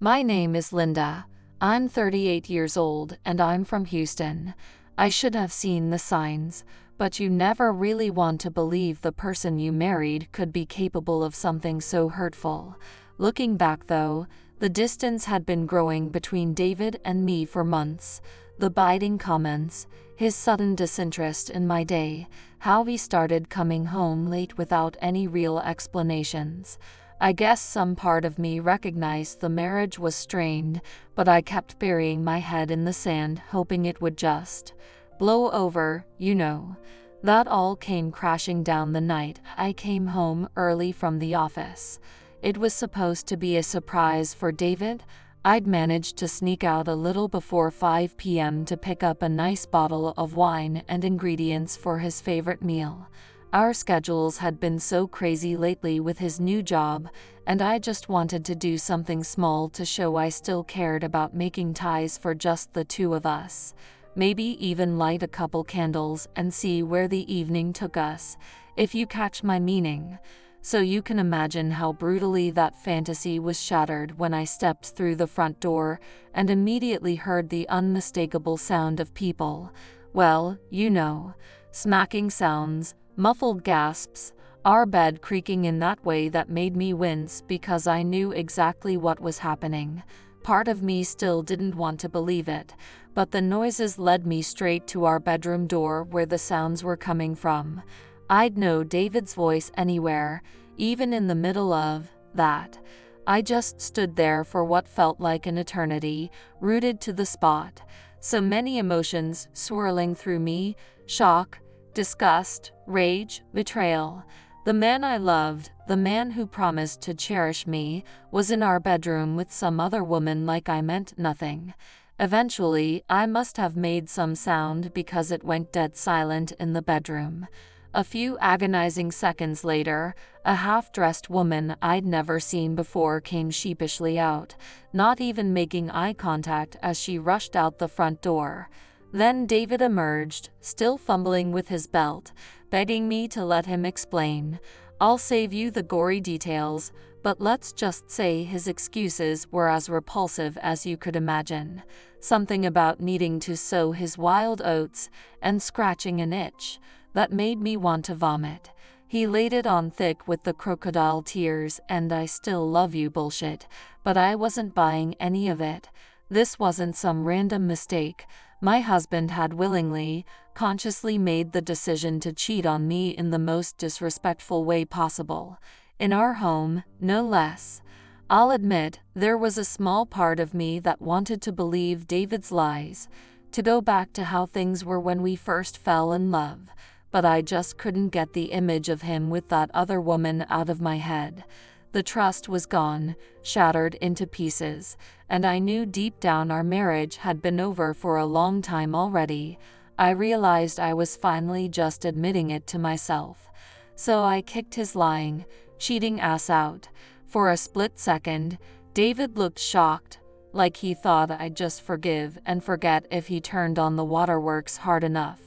My name is Linda. I'm 38 years old and I'm from Houston. I should have seen the signs, but you never really want to believe the person you married could be capable of something so hurtful. Looking back though, the distance had been growing between David and me for months. The biting comments, his sudden disinterest in my day, how he started coming home late without any real explanations. I guess some part of me recognized the marriage was strained, but I kept burying my head in the sand, hoping it would just blow over, you know. That all came crashing down the night I came home early from the office. It was supposed to be a surprise for David. I'd managed to sneak out a little before 5 p.m. to pick up a nice bottle of wine and ingredients for his favorite meal. Our schedules had been so crazy lately with his new job, and I just wanted to do something small to show I still cared about making ties for just the two of us. Maybe even light a couple candles and see where the evening took us, if you catch my meaning. So you can imagine how brutally that fantasy was shattered when I stepped through the front door and immediately heard the unmistakable sound of people. Well, you know, smacking sounds, muffled gasps, our bed creaking in that way that made me wince because I knew exactly what was happening. Part of me still didn't want to believe it, but the noises led me straight to our bedroom door where the sounds were coming from. I'd know David's voice anywhere, even in the middle of that. I just stood there for what felt like an eternity, rooted to the spot. So many emotions swirling through me: shock, disgust, rage, betrayal. The man I loved, the man who promised to cherish me, was in our bedroom with some other woman like I meant nothing. Eventually, I must have made some sound because it went dead silent in the bedroom. A few agonizing seconds later, a half-dressed woman I'd never seen before came sheepishly out, not even making eye contact as she rushed out the front door. Then David emerged, still fumbling with his belt, begging me to let him explain. I'll save you the gory details, but let's just say his excuses were as repulsive as you could imagine. Something about needing to sow his wild oats and scratching an itch that made me want to vomit. He laid it on thick with the crocodile tears and "I still love you" bullshit, but I wasn't buying any of it. This wasn't some random mistake. My husband had willingly, consciously made the decision to cheat on me in the most disrespectful way possible. In our home, no less. I'll admit, there was a small part of me that wanted to believe David's lies, to go back to how things were when we first fell in love, but I just couldn't get the image of him with that other woman out of my head. The trust was gone, shattered into pieces, and I knew deep down our marriage had been over for a long time already. I realized I was finally just admitting it to myself. So I kicked his lying, cheating ass out. For a split second, David looked shocked, like he thought I'd just forgive and forget if he turned on the waterworks hard enough.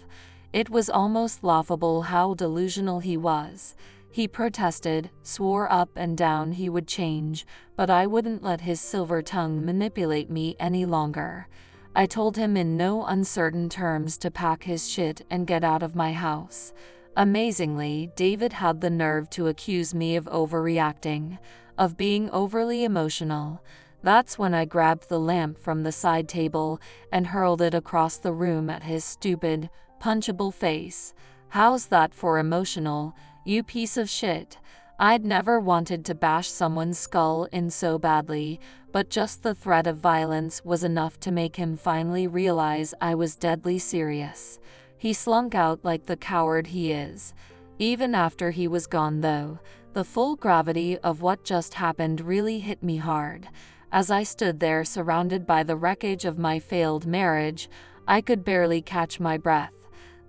It was almost laughable how delusional he was. He protested, swore up and down he would change, but I wouldn't let his silver tongue manipulate me any longer. I told him in no uncertain terms to pack his shit and get out of my house. Amazingly, David had the nerve to accuse me of overreacting, of being overly emotional. That's when I grabbed the lamp from the side table and hurled it across the room at his stupid, punchable face. "How's that for emotional, you piece of shit?" I'd never wanted to bash someone's skull in so badly, but just the threat of violence was enough to make him finally realize I was deadly serious. He slunk out like the coward he is. Even after he was gone though, the full gravity of what just happened really hit me hard. As I stood there surrounded by the wreckage of my failed marriage, I could barely catch my breath.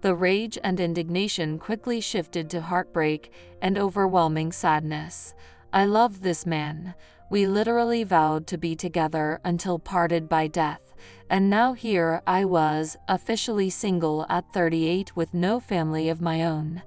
The rage and indignation quickly shifted to heartbreak and overwhelming sadness. I loved this man. We literally vowed to be together until parted by death, and now here I was, officially single at 38 with no family of my own.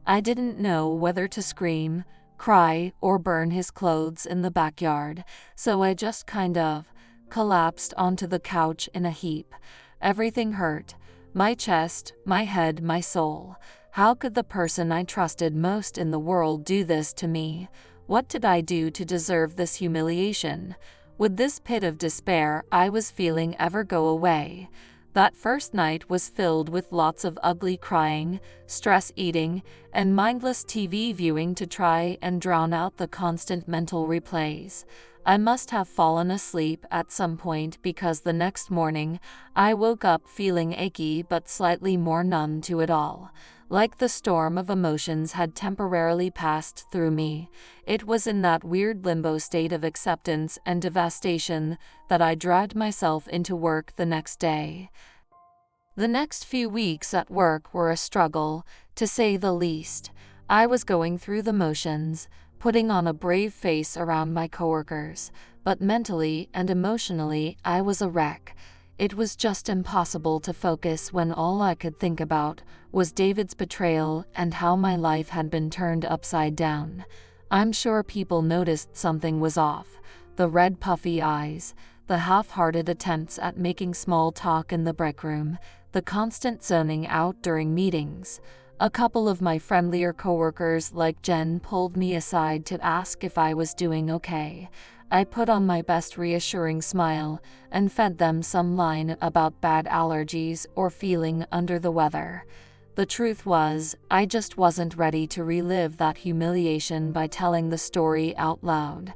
I didn't know whether to scream, cry, or burn his clothes in the backyard, so I just kind of collapsed onto the couch in a heap. Everything hurt. My chest, my head, my soul. How could the person I trusted most in the world do this to me? What did I do to deserve this humiliation? Would this pit of despair I was feeling ever go away? That first night was filled with lots of ugly crying, stress eating, and mindless TV viewing to try and drown out the constant mental replays. I must have fallen asleep at some point because the next morning I woke up feeling achy but slightly more numb to it all. Like the storm of emotions had temporarily passed through me. It was in that weird limbo state of acceptance and devastation that I dragged myself into work the next day. The next few weeks at work were a struggle, to say the least. I was going through the motions, putting on a brave face around my coworkers, but mentally and emotionally I was a wreck. It was just impossible to focus when all I could think about was David's betrayal and how my life had been turned upside down. I'm sure people noticed something was off. The red puffy eyes, the half-hearted attempts at making small talk in the break room, the constant zoning out during meetings. A couple of my friendlier coworkers like Jen pulled me aside to ask if I was doing okay. I put on my best reassuring smile and fed them some line about bad allergies or feeling under the weather. The truth was, I just wasn't ready to relive that humiliation by telling the story out loud.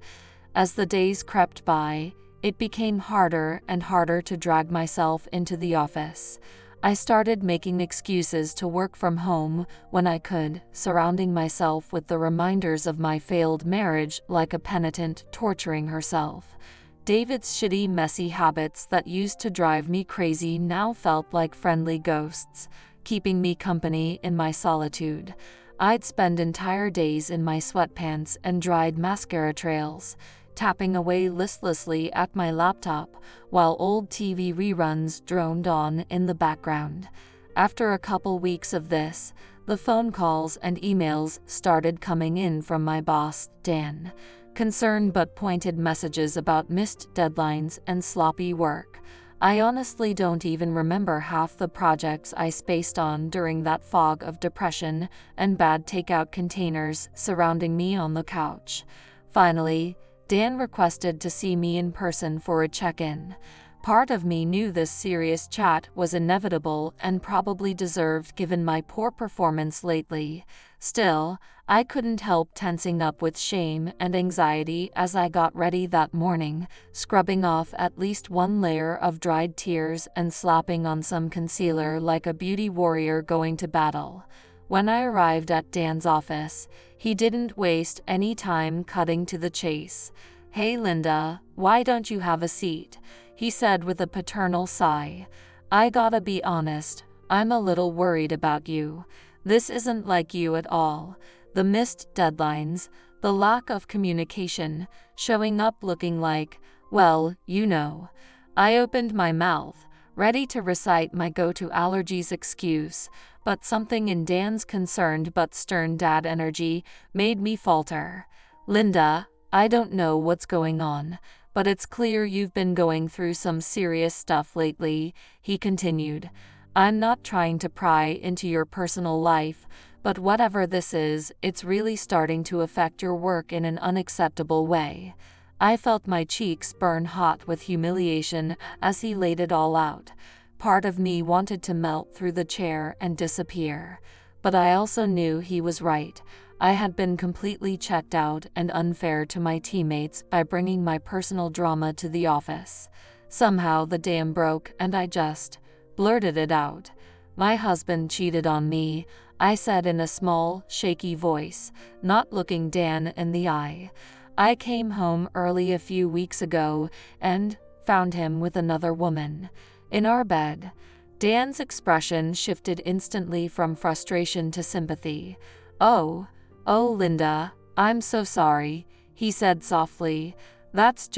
As the days crept by, it became harder and harder to drag myself into the office. I started making excuses to work from home when I could, surrounding myself with the reminders of my failed marriage like a penitent torturing herself. David's shitty, messy habits that used to drive me crazy now felt like friendly ghosts, keeping me company in my solitude. I'd spend entire days in my sweatpants and dried mascara trails, tapping away listlessly at my laptop while old TV reruns droned on in the background. After a couple weeks of this, the phone calls and emails started coming in from my boss, Dan. Concerned but pointed messages about missed deadlines and sloppy work. I honestly don't even remember half the projects I spaced on during that fog of depression and bad takeout containers surrounding me on the couch. Finally, Dan requested to see me in person for a check-in. Part of me knew this serious chat was inevitable and probably deserved given my poor performance lately. Still, I couldn't help tensing up with shame and anxiety as I got ready that morning, scrubbing off at least one layer of dried tears and slapping on some concealer like a beauty warrior going to battle. When I arrived at Dan's office, he didn't waste any time cutting to the chase. "Hey Linda, why don't you have a seat?" he said with a paternal sigh. "I gotta be honest, I'm a little worried about you. This isn't like you at all. The missed deadlines, the lack of communication, showing up looking like, well, you know." I opened my mouth, ready to recite my go-to allergies excuse, but something in Dan's concerned but stern dad energy made me falter. "Linda, I don't know what's going on, but it's clear you've been going through some serious stuff lately," he continued. "I'm not trying to pry into your personal life, but whatever this is, it's really starting to affect your work in an unacceptable way." I felt my cheeks burn hot with humiliation as he laid it all out. Part of me wanted to melt through the chair and disappear. But I also knew he was right. I had been completely checked out and unfair to my teammates by bringing my personal drama to the office. Somehow the dam broke and I just blurted it out. "My husband cheated on me," I said in a small, shaky voice, not looking Dan in the eye. "I came home early a few weeks ago and found him with another woman in our bed." Dan's expression shifted instantly from frustration to sympathy. Oh, Linda, I'm so sorry," he said softly. That's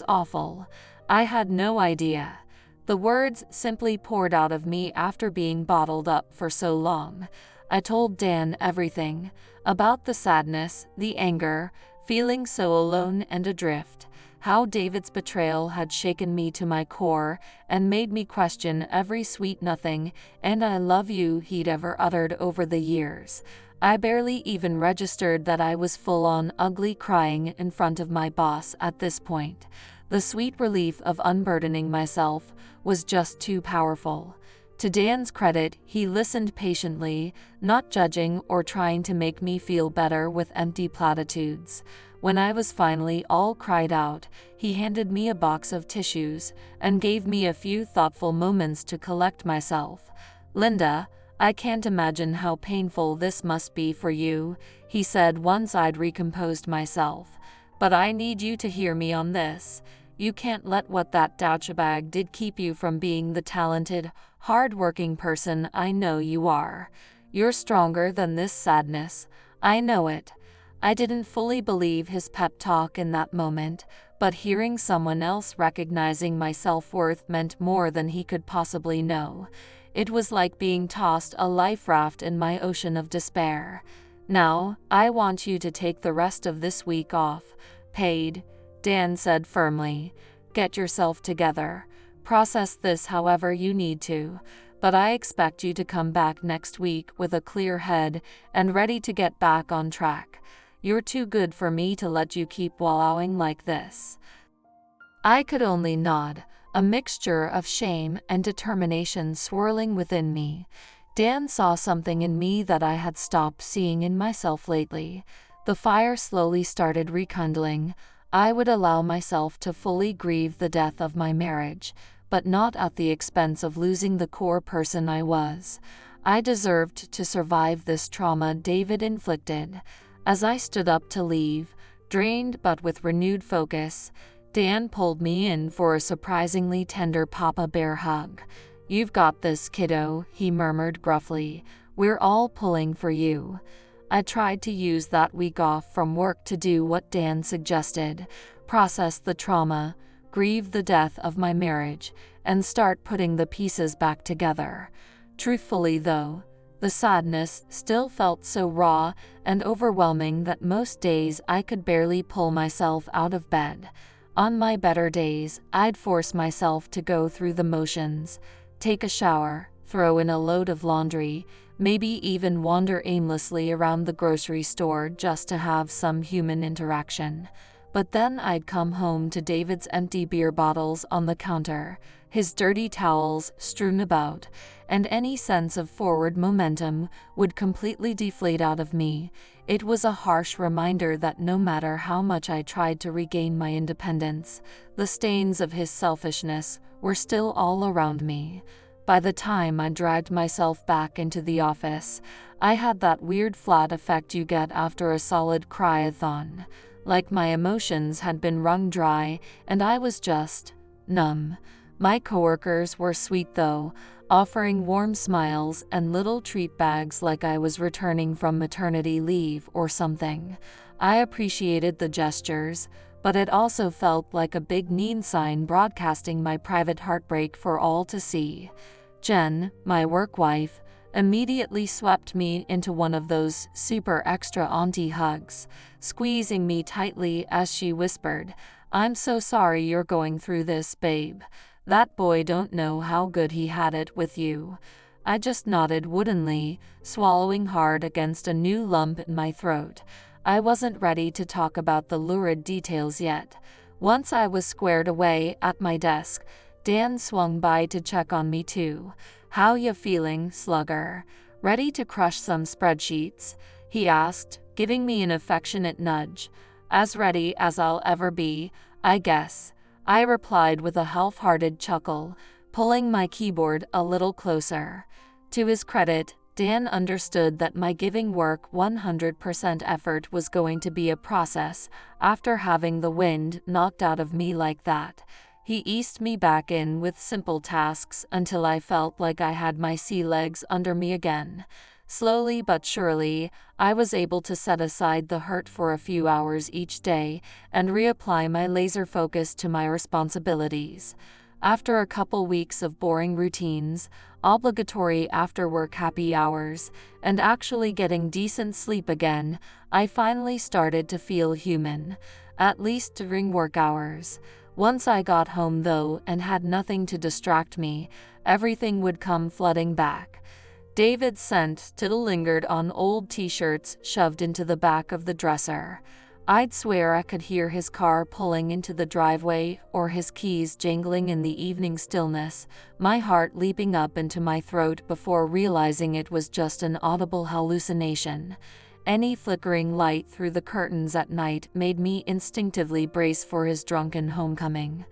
awful. I had no idea." The words simply poured out of me after being bottled up for so long. I told Dan everything about the sadness, the anger, feeling so alone and adrift, how David's betrayal had shaken me to my core and made me question every sweet nothing and I love you he'd ever uttered over the years. I barely even registered that I was full-on ugly crying in front of my boss at this point. The sweet relief of unburdening myself was just too powerful. To Dan's credit, he listened patiently, not judging or trying to make me feel better with empty platitudes. When I was finally all cried out, he handed me a box of tissues and gave me a few thoughtful moments to collect myself. "Linda, I can't imagine how painful this must be for you," he said once I'd recomposed myself. "But I need you to hear me on this. You can't let what that douchebag did keep you from being the talented, hard-working person I know you are. You're stronger than this sadness. I know it." I didn't fully believe his pep talk in that moment, but hearing someone else recognizing my self-worth meant more than he could possibly know. It was like being tossed a life raft in my ocean of despair. "Now, I want you to take the rest of this week off. Paid," Dan said firmly. "Get yourself together. Process this however you need to. But I expect you to come back next week with a clear head and ready to get back on track. You're too good for me to let you keep wallowing like this." I could only nod, a mixture of shame and determination swirling within me. Dan saw something in me that I had stopped seeing in myself lately. The fire slowly started rekindling. I would allow myself to fully grieve the death of my marriage, but not at the expense of losing the core person I was. I deserved to survive this trauma David inflicted. As I stood up to leave, drained but with renewed focus, Dan pulled me in for a surprisingly tender Papa Bear hug. "You've got this, kiddo," he murmured gruffly. "We're all pulling for you." I tried to use that week off from work to do what Dan suggested: process the trauma, grieve the death of my marriage, and start putting the pieces back together. Truthfully though, the sadness still felt so raw and overwhelming that most days I could barely pull myself out of bed. On my better days, I'd force myself to go through the motions, take a shower, throw in a load of laundry, maybe even wander aimlessly around the grocery store just to have some human interaction. But then I'd come home to David's empty beer bottles on the counter, his dirty towels strewn about, and any sense of forward momentum would completely deflate out of me. It was a harsh reminder that no matter how much I tried to regain my independence, the stains of his selfishness were still all around me. By the time I dragged myself back into the office, I had that weird flat effect you get after a solid cry-a-thon. Like my emotions had been wrung dry and I was just numb. My coworkers were sweet though, offering warm smiles and little treat bags like I was returning from maternity leave or something. I appreciated the gestures, but it also felt like a big neon sign broadcasting my private heartbreak for all to see. Jen, my work wife, immediately swept me into one of those super extra auntie hugs, squeezing me tightly as she whispered, "I'm so sorry you're going through this, babe. That boy don't know how good he had it with you." I just nodded woodenly, swallowing hard against a new lump in my throat. I wasn't ready to talk about the lurid details yet. Once I was squared away at my desk, Dan swung by to check on me too. "How ya feeling, slugger? Ready to crush some spreadsheets?" he asked, giving me an affectionate nudge. "As ready as I'll ever be, I guess," I replied with a half-hearted chuckle, pulling my keyboard a little closer. To his credit, Dan understood that my giving work 100% effort was going to be a process after having the wind knocked out of me like that. He eased me back in with simple tasks until I felt like I had my sea legs under me again. Slowly but surely, I was able to set aside the hurt for a few hours each day and reapply my laser focus to my responsibilities. After a couple weeks of boring routines, obligatory after-work happy hours, and actually getting decent sleep again, I finally started to feel human, at least during work hours. Once I got home though and had nothing to distract me, everything would come flooding back. David's scent still lingered on old t-shirts shoved into the back of the dresser. I'd swear I could hear his car pulling into the driveway or his keys jangling in the evening stillness, my heart leaping up into my throat before realizing it was just an audible hallucination. Any flickering light through the curtains at night made me instinctively brace for his drunken homecoming.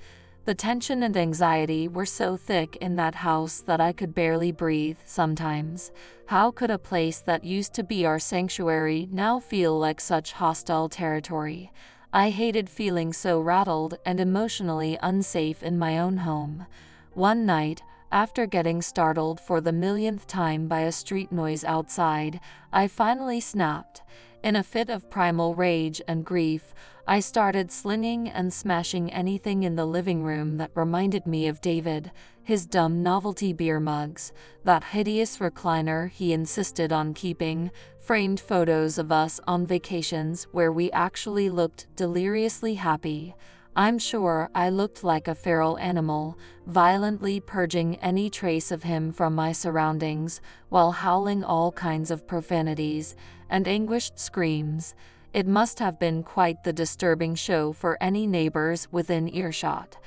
The tension and anxiety were so thick in that house that I could barely breathe sometimes. How could a place that used to be our sanctuary now feel like such hostile territory? I hated feeling so rattled and emotionally unsafe in my own home. One night, after getting startled for the millionth time by a street noise outside, I finally snapped. In a fit of primal rage and grief, I started slinging and smashing anything in the living room that reminded me of David, his dumb novelty beer mugs, that hideous recliner he insisted on keeping, framed photos of us on vacations where we actually looked deliriously happy. I'm sure I looked like a feral animal, violently purging any trace of him from my surroundings, while howling all kinds of profanities and anguished screams. It must have been quite the disturbing show for any neighbors within earshot.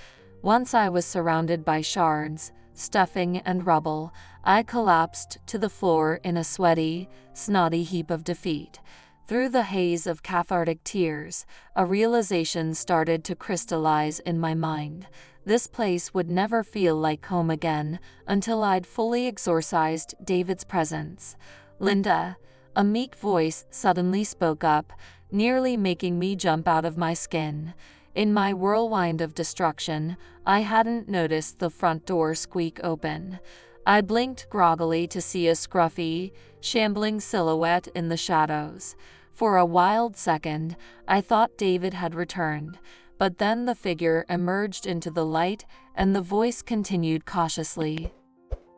Once I was surrounded by shards, stuffing, and rubble, I collapsed to the floor in a sweaty, snotty heap of defeat. Through the haze of cathartic tears, a realization started to crystallize in my mind. This place would never feel like home again until I'd fully exorcised David's presence. "Linda," a meek voice suddenly spoke up, nearly making me jump out of my skin. In my whirlwind of destruction, I hadn't noticed the front door squeak open. I blinked groggily to see a scruffy, shambling silhouette in the shadows. For a wild second, I thought David had returned, but then the figure emerged into the light and the voice continued cautiously.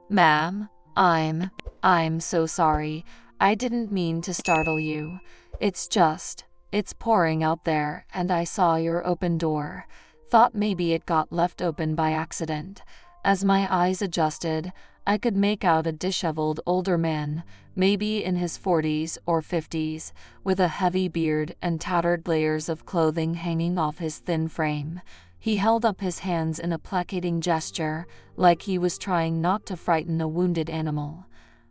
"Ma'am, I'm so sorry. I didn't mean to startle you. It's pouring out there and I saw your open door. Thought maybe it got left open by accident." As my eyes adjusted, I could make out a disheveled older man, maybe in his 40s or 50s, with a heavy beard and tattered layers of clothing hanging off his thin frame. He held up his hands in a placating gesture, like he was trying not to frighten a wounded animal.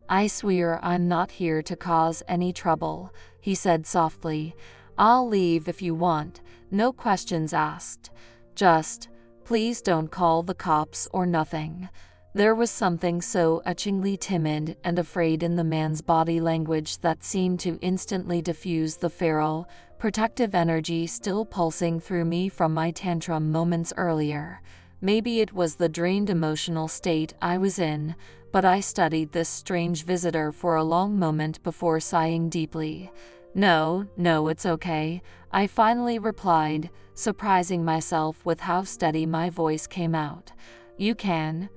"I swear I'm not here to cause any trouble," he said softly. "I'll leave if you want, no questions asked. Just, please don't call the cops or nothing." There was something so etchingly timid and afraid in the man's body language that seemed to instantly diffuse the feral, protective energy still pulsing through me from my tantrum moments earlier. Maybe it was the drained emotional state I was in, but I studied this strange visitor for a long moment before sighing deeply. No, it's okay," I finally replied, surprising myself with how steady my voice came out. You can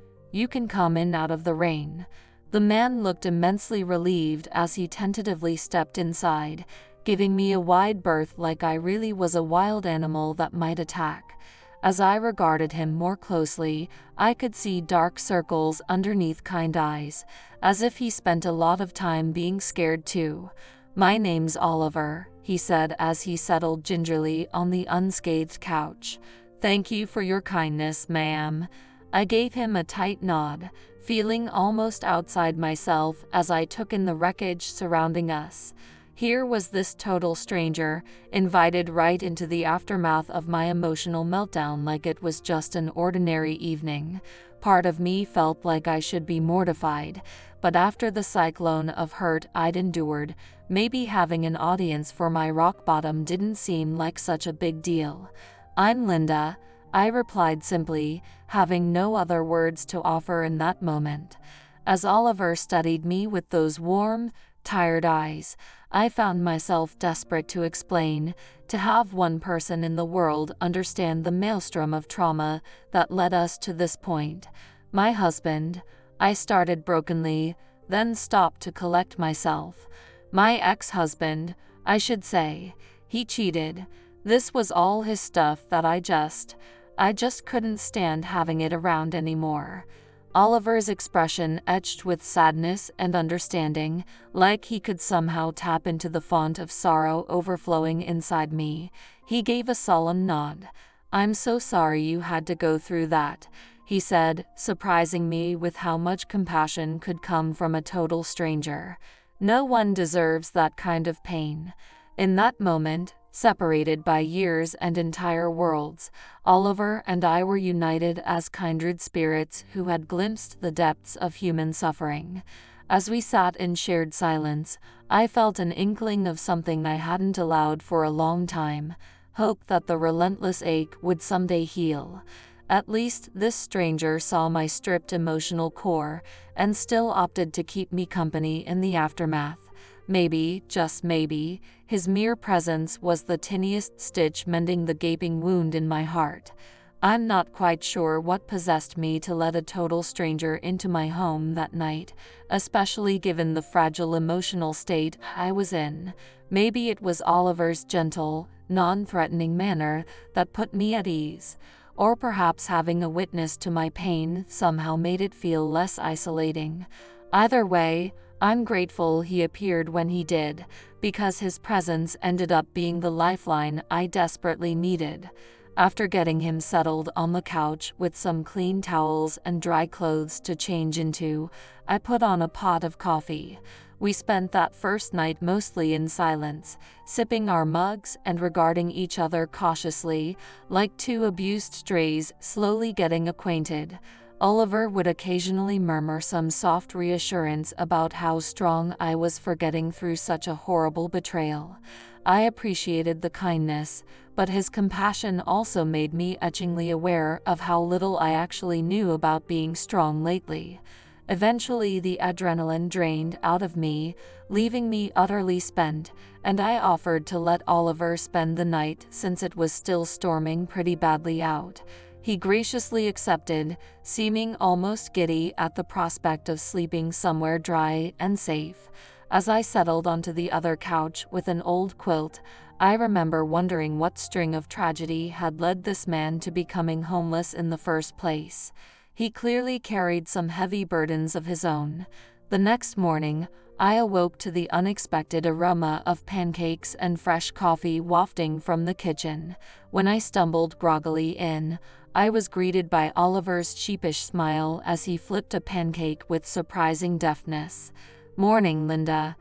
come in out of the rain." The man looked immensely relieved as he tentatively stepped inside, giving me a wide berth like I really was a wild animal that might attack. As I regarded him more closely, I could see dark circles underneath kind eyes, as if he spent a lot of time being scared too. "My name's Oliver," he said as he settled gingerly on the unscathed couch. "Thank you for your kindness, ma'am." I gave him a tight nod, feeling almost outside myself as I took in the wreckage surrounding us. Here was this total stranger, invited right into the aftermath of my emotional meltdown like it was just an ordinary evening. Part of me felt like I should be mortified, but after the cyclone of hurt I'd endured, maybe having an audience for my rock bottom didn't seem like such a big deal. "I'm Linda," I replied simply, having no other words to offer in that moment. As Oliver studied me with those warm, tired eyes. I found myself desperate to explain, to have one person in the world understand the maelstrom of trauma that led us to this point. My husband, I started brokenly, then stopped to collect myself. My ex-husband, I should say. He cheated. This was all his stuff that I just couldn't stand having it around anymore. Oliver's expression etched with sadness and understanding, like he could somehow tap into the font of sorrow overflowing inside me. He gave a solemn nod. "I'm so sorry you had to go through that," he said, surprising me with how much compassion could come from a total stranger. No one deserves that kind of pain. In that moment, separated by years and entire worlds, Oliver and I were united as kindred spirits who had glimpsed the depths of human suffering. As we sat in shared silence, I felt an inkling of something I hadn't allowed for a long time: hope that the relentless ache would someday heal. At least this stranger saw my stripped emotional core and still opted to keep me company in the aftermath. Maybe, just maybe, his mere presence was the tiniest stitch mending the gaping wound in my heart. I'm not quite sure what possessed me to let a total stranger into my home that night, especially given the fragile emotional state I was in. Maybe it was Oliver's gentle, non-threatening manner that put me at ease. Or perhaps having a witness to my pain somehow made it feel less isolating. Either way, I'm grateful he appeared when he did, because his presence ended up being the lifeline I desperately needed. After getting him settled on the couch with some clean towels and dry clothes to change into, I put on a pot of coffee. We spent that first night mostly in silence, sipping our mugs and regarding each other cautiously, like two abused strays slowly getting acquainted. Oliver would occasionally murmur some soft reassurance about how strong I was for getting through such a horrible betrayal. I appreciated the kindness, but his compassion also made me etchingly aware of how little I actually knew about being strong lately. Eventually, the adrenaline drained out of me, leaving me utterly spent, and I offered to let Oliver spend the night since it was still storming pretty badly out. He graciously accepted, seeming almost giddy at the prospect of sleeping somewhere dry and safe. As I settled onto the other couch with an old quilt, I remember wondering what string of tragedy had led this man to becoming homeless in the first place. He clearly carried some heavy burdens of his own. The next morning, I awoke to the unexpected aroma of pancakes and fresh coffee wafting from the kitchen. When I stumbled groggily in, I was greeted by Oliver's sheepish smile as he flipped a pancake with surprising deftness. "Morning, Linda.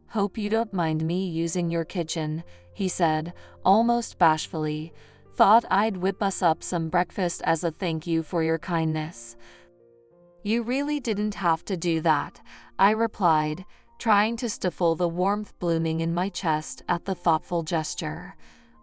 Hope you don't mind me using your kitchen," he said, almost bashfully. "Thought I'd whip us up some breakfast as a thank you for your kindness." "You really didn't have to do that," I replied, trying to stifle the warmth blooming in my chest at the thoughtful gesture.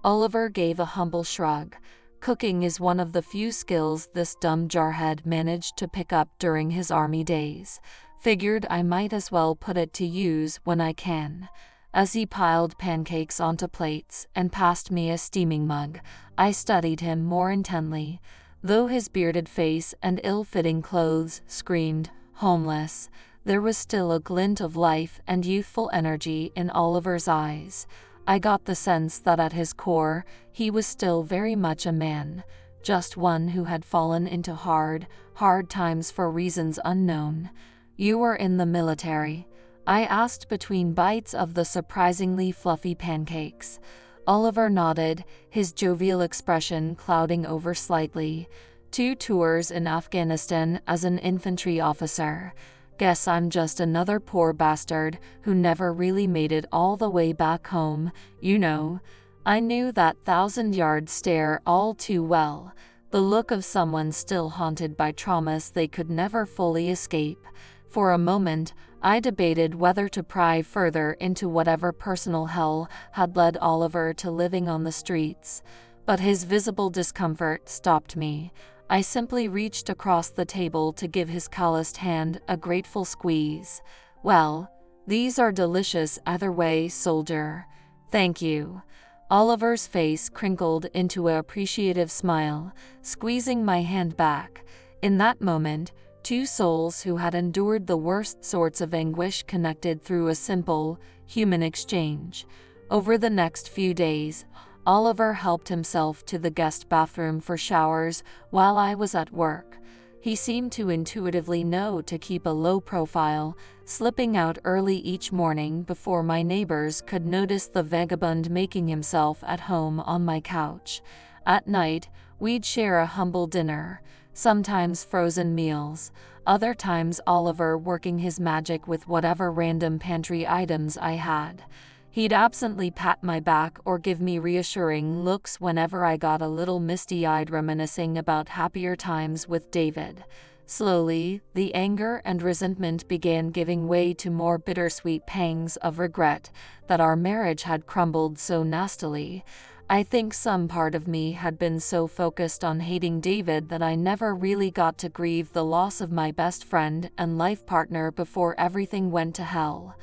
Oliver gave a humble shrug. Cooking is one of the few skills this dumb jarhead managed to pick up during his army days. Figured I might as well put it to use when I can. As he piled pancakes onto plates and passed me a steaming mug, I studied him more intently. Though his bearded face and ill-fitting clothes screamed homeless, there was still a glint of life and youthful energy in Oliver's eyes. I got the sense that at his core, he was still very much a man, just one who had fallen into hard times for reasons unknown. "You were in the military?" I asked between bites of the surprisingly fluffy pancakes. Oliver nodded, his jovial expression clouding over slightly. "2 tours in Afghanistan as an infantry officer. Guess I'm just another poor bastard who never really made it all the way back home, you know." I knew that 1,000-yard stare all too well, the look of someone still haunted by traumas they could never fully escape. For a moment, I debated whether to pry further into whatever personal hell had led Oliver to living on the streets, but his visible discomfort stopped me. I simply reached across the table to give his calloused hand a grateful squeeze. "Well, These are delicious either way, soldier. Thank you. Oliver's face crinkled into an appreciative smile, squeezing my hand back. In that moment, two souls who had endured the worst sorts of anguish connected through a simple, human exchange. Over the next few days, Oliver helped himself to the guest bathroom for showers while I was at work. He seemed to intuitively know to keep a low profile, slipping out early each morning before my neighbors could notice the vagabond making himself at home on my couch. At night, we'd share a humble dinner, sometimes frozen meals, other times Oliver working his magic with whatever random pantry items I had. He'd absently pat my back or give me reassuring looks whenever I got a little misty-eyed, reminiscing about happier times with David. Slowly, the anger and resentment began giving way to more bittersweet pangs of regret that our marriage had crumbled so nastily. I think some part of me had been so focused on hating David that I never really got to grieve the loss of my best friend and life partner before everything went to hell.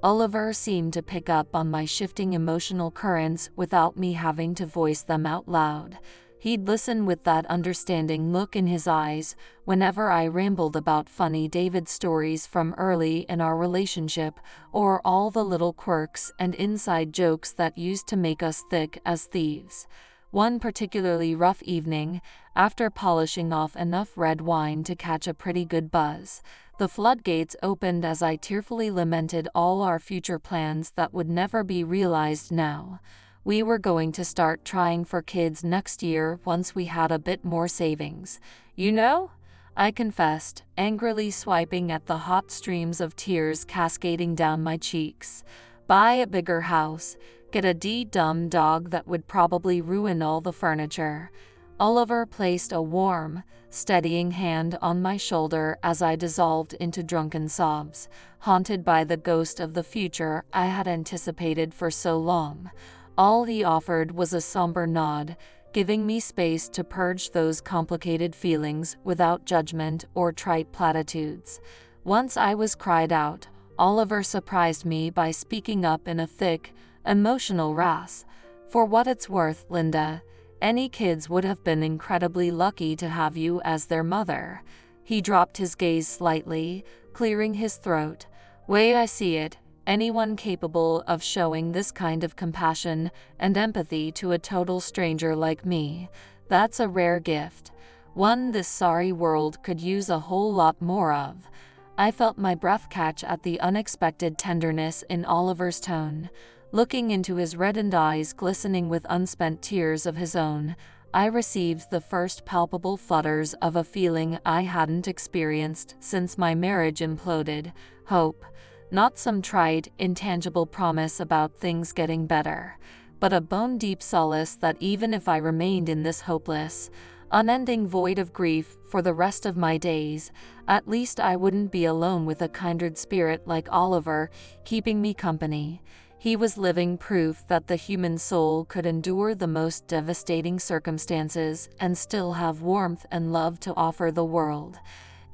Oliver seemed to pick up on my shifting emotional currents without me having to voice them out loud. He'd listen with that understanding look in his eyes whenever I rambled about funny David stories from early in our relationship, or all the little quirks and inside jokes that used to make us thick as thieves. One particularly rough evening, after polishing off enough red wine to catch a pretty good buzz, the floodgates opened as I tearfully lamented all our future plans that would never be realized now. We were going to start trying for kids next year once we had a bit more savings. You know? I confessed, angrily swiping at the hot streams of tears cascading down my cheeks. Buy a bigger house, get a dumb dog that would probably ruin all the furniture. Oliver placed a warm, steadying hand on my shoulder as I dissolved into drunken sobs, haunted by the ghost of the future I had anticipated for so long. All he offered was a somber nod, giving me space to purge those complicated feelings without judgment or trite platitudes. Once I was cried out, Oliver surprised me by speaking up in a thick, emotional rasp. For what it's worth, Linda, any kids would have been incredibly lucky to have you as their mother. He dropped his gaze slightly, clearing his throat. Way I see it, anyone capable of showing this kind of compassion and empathy to a total stranger like me, that's a rare gift. One this sorry world could use a whole lot more of. I felt my breath catch at the unexpected tenderness in Oliver's tone. Looking into his reddened eyes glistening with unspent tears of his own, I received the first palpable flutters of a feeling I hadn't experienced since my marriage imploded: hope. Not some trite, intangible promise about things getting better, but a bone-deep solace that even if I remained in this hopeless, unending void of grief for the rest of my days, at least I wouldn't be alone with a kindred spirit like Oliver keeping me company. He was living proof that the human soul could endure the most devastating circumstances and still have warmth and love to offer the world.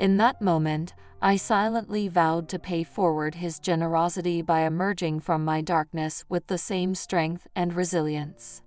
In that moment, I silently vowed to pay forward his generosity by emerging from my darkness with the same strength and resilience.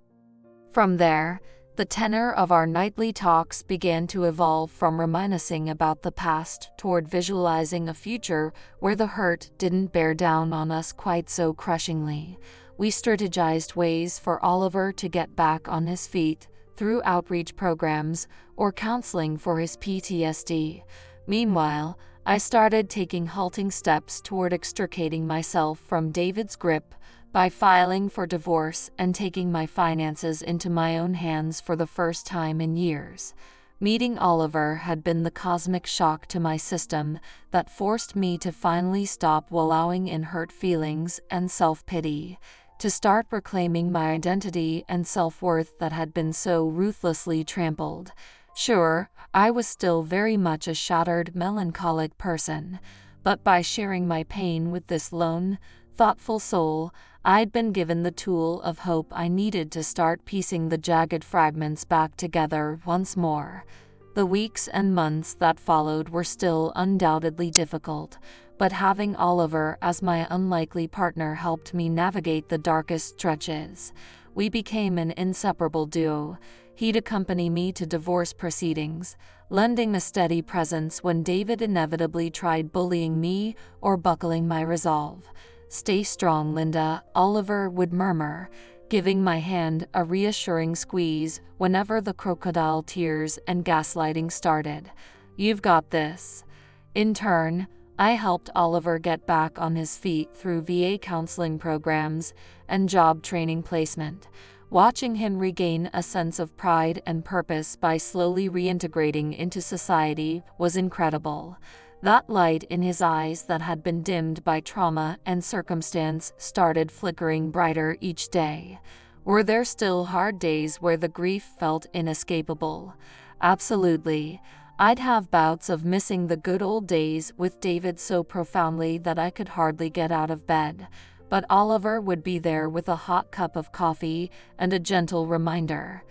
From there, the tenor of our nightly talks began to evolve from reminiscing about the past toward visualizing a future where the hurt didn't bear down on us quite so crushingly. We strategized ways for Oliver to get back on his feet through outreach programs or counseling for his PTSD. Meanwhile, I started taking halting steps toward extricating myself from David's grip by filing for divorce and taking my finances into my own hands for the first time in years. Meeting Oliver had been the cosmic shock to my system that forced me to finally stop wallowing in hurt feelings and self-pity, to start reclaiming my identity and self-worth that had been so ruthlessly trampled. Sure, I was still very much a shattered, melancholic person, but by sharing my pain with this lone, thoughtful soul, I'd been given the tool of hope I needed to start piecing the jagged fragments back together once more. The weeks and months that followed were still undoubtedly difficult, but having Oliver as my unlikely partner helped me navigate the darkest stretches. We became an inseparable duo. He'd accompany me to divorce proceedings, lending a steady presence when David inevitably tried bullying me or buckling my resolve. "Stay strong, Linda," Oliver would murmur, giving my hand a reassuring squeeze whenever the crocodile tears and gaslighting started. "You've got this." In turn, I helped Oliver get back on his feet through VA counseling programs and job training placement. Watching him regain a sense of pride and purpose by slowly reintegrating into society was incredible. That light in his eyes that had been dimmed by trauma and circumstance started flickering brighter each day. Were there still hard days where the grief felt inescapable? Absolutely. I'd have bouts of missing the good old days with David so profoundly that I could hardly get out of bed. But Oliver would be there with a hot cup of coffee and a gentle reminder.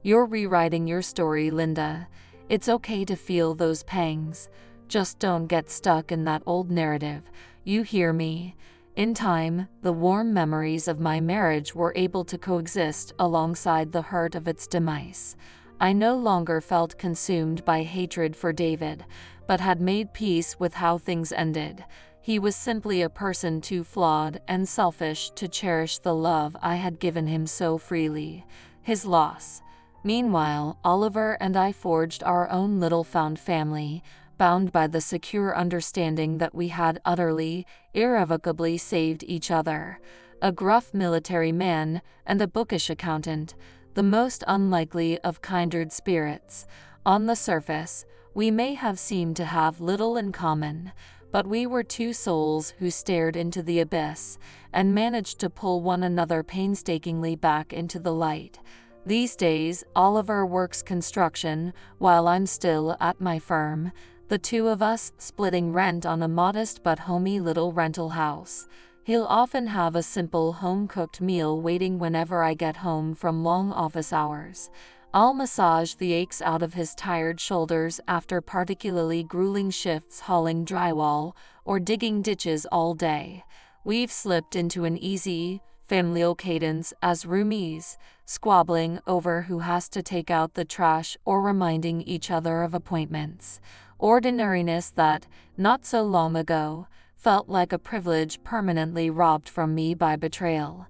"You're rewriting your story, Linda. It's okay to feel those pangs. Just don't get stuck in that old narrative. You hear me?" In time, the warm memories of my marriage were able to coexist alongside the hurt of its demise. I no longer felt consumed by hatred for David, but had made peace with how things ended. He was simply a person too flawed and selfish to cherish the love I had given him so freely. His loss. Meanwhile, Oliver and I forged our own little found family, bound by the secure understanding that we had utterly, irrevocably saved each other. A gruff military man and a bookish accountant, the most unlikely of kindred spirits. On the surface, we may have seemed to have little in common, but we were two souls who stared into the abyss and managed to pull one another painstakingly back into the light. These days, Oliver works construction while I'm still at my firm, the two of us splitting rent on a modest but homey little rental house. He'll often have a simple home-cooked meal waiting whenever I get home from long office hours. I'll massage the aches out of his tired shoulders after particularly grueling shifts hauling drywall or digging ditches all day. We've slipped into an easy, familial cadence as roomies, squabbling over who has to take out the trash or reminding each other of appointments. Ordinariness that, not so long ago, felt like a privilege permanently robbed from me by betrayal.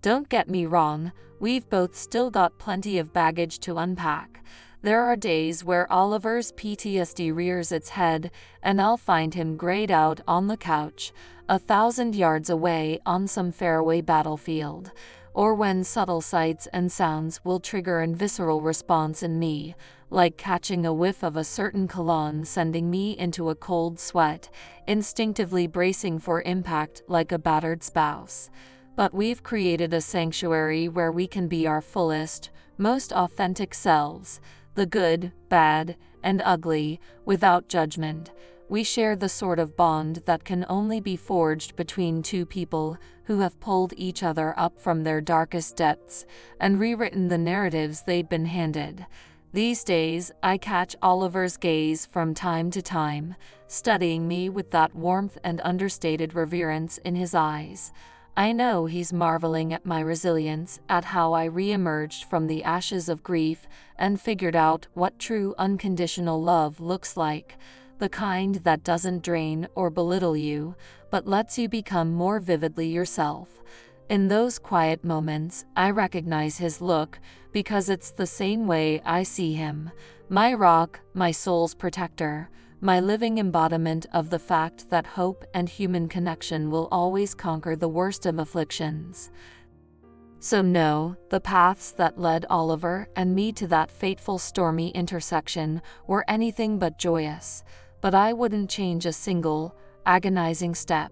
Don't get me wrong, we've both still got plenty of baggage to unpack. There are days where Oliver's PTSD rears its head, and I'll find him grayed out on the couch, 1,000 yards away on some faraway battlefield. Or when subtle sights and sounds will trigger a visceral response in me, like catching a whiff of a certain cologne sending me into a cold sweat, instinctively bracing for impact like a battered spouse. But we've created a sanctuary where we can be our fullest, most authentic selves, the good, bad, and ugly, without judgment. We share the sort of bond that can only be forged between two people who have pulled each other up from their darkest depths and rewritten the narratives they'd been handed. These days, I catch Oliver's gaze from time to time, studying me with that warmth and understated reverence in his eyes. I know he's marveling at my resilience, at how I re-emerged from the ashes of grief and figured out what true unconditional love looks like. The kind that doesn't drain or belittle you, but lets you become more vividly yourself. In those quiet moments, I recognize his look, because it's the same way I see him. My rock, my soul's protector, my living embodiment of the fact that hope and human connection will always conquer the worst of afflictions. So no, the paths that led Oliver and me to that fateful stormy intersection were anything but joyous. But I wouldn't change a single, agonizing step.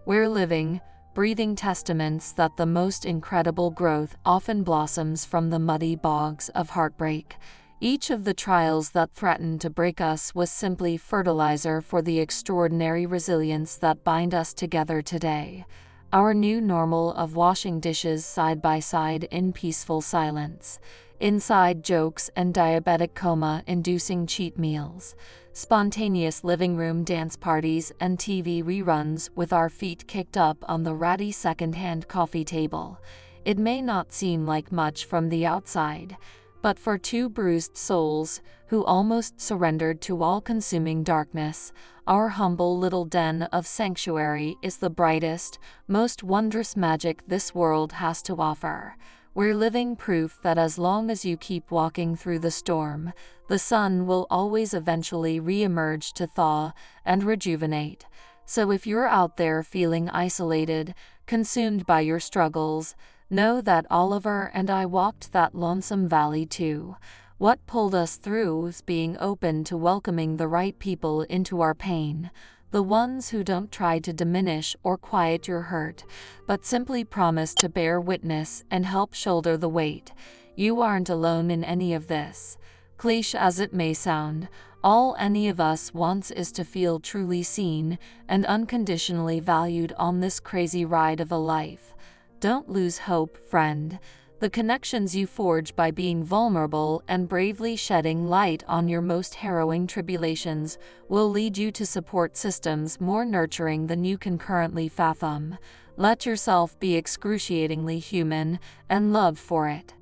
We're living, breathing testaments that the most incredible growth often blossoms from the muddy bogs of heartbreak. Each of the trials that threatened to break us was simply fertilizer for the extraordinary resilience that bind us together today. Our new normal of washing dishes side by side in peaceful silence. inside jokes and diabetic coma-inducing cheat meals, spontaneous living room dance parties and TV reruns with our feet kicked up on the ratty second-hand coffee table. It may not seem like much from the outside, but for two bruised souls who almost surrendered to all-consuming darkness, our humble little den of sanctuary is the brightest, most wondrous magic this world has to offer. We're living proof that as long as you keep walking through the storm, the sun will always eventually re-emerge to thaw and rejuvenate. So if you're out there feeling isolated, consumed by your struggles, know that Oliver and I walked that lonesome valley too. What pulled us through was being open to welcoming the right people into our pain, the ones who don't try to diminish or quiet your hurt, but simply promise to bear witness and help shoulder the weight. You aren't alone in any of this. Cliché as it may sound, all any of us wants is to feel truly seen and unconditionally valued on this crazy ride of a life. Don't lose hope, friend. The connections you forge by being vulnerable and bravely shedding light on your most harrowing tribulations will lead you to support systems more nurturing than you can currently fathom. Let yourself be excruciatingly human and love for it.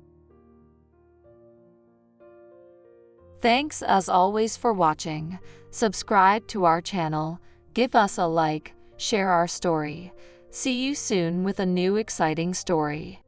Thanks as always for watching. Subscribe to our channel, give us a like, share our story. See you soon with a new exciting story.